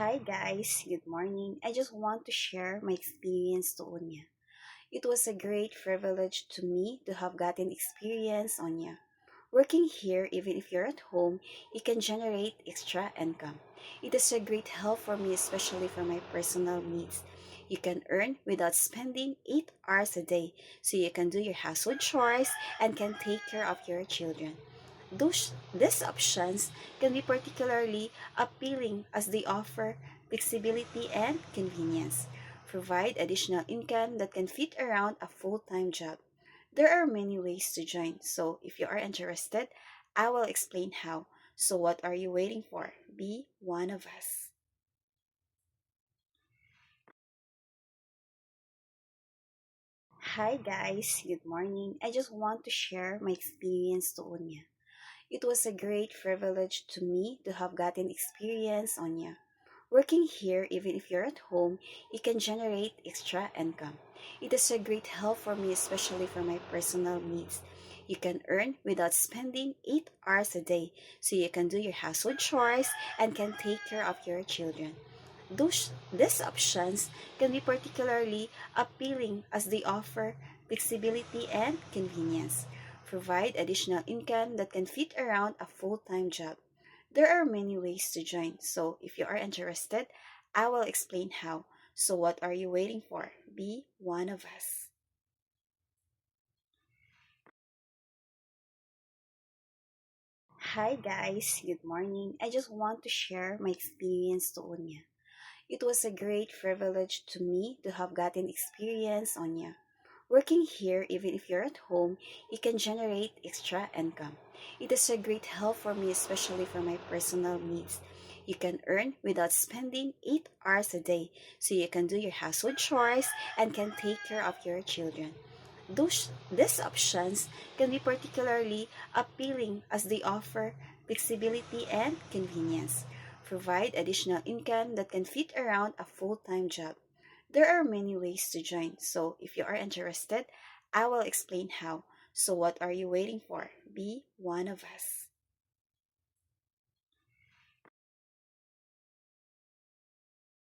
Hi guys, good morning. I just want to share my experience to Unya. It was a great privilege to me to have gotten experience Onya. Working here, even if you're at home, you can generate extra income. It is a great help for me, especially for my personal needs. You can earn without spending 8 hours a day, so you can do your household chores and can take care of your children. These options can be particularly appealing as they offer flexibility and convenience, provide additional income that can fit around a full-time job. There are many ways to join, so if you are interested, I will explain how. So what are you waiting for? Be one of us. Hi guys, good morning. I just want to share my experience to Unya. It was a great privilege to me to have gotten experience Onya. Working here, even if you're at home, you can generate extra income. It is a great help for me, especially for my personal needs. You can earn without spending 8 hours a day, so you can do your household chores and can take care of your children. These options can be particularly appealing as they offer flexibility and convenience, provide additional income that can fit around a full-time job. There are many ways to join, so if you are interested, I will explain how. So what are you waiting for? Be one of us. Hi guys, good morning. I just want to share my experience to Unya. It was a great privilege to me to have gotten experience Onya. Working here, even if you're at home, you can generate extra income. It is a great help for me, especially for my personal needs. You can earn without spending 8 hours a day, so you can do your household chores and can take care of your children. These options can be particularly appealing as they offer flexibility and convenience, provide additional income that can fit around a full-time job. There are many ways to join, so if you are interested, I will explain how. So what are you waiting for? Be one of us.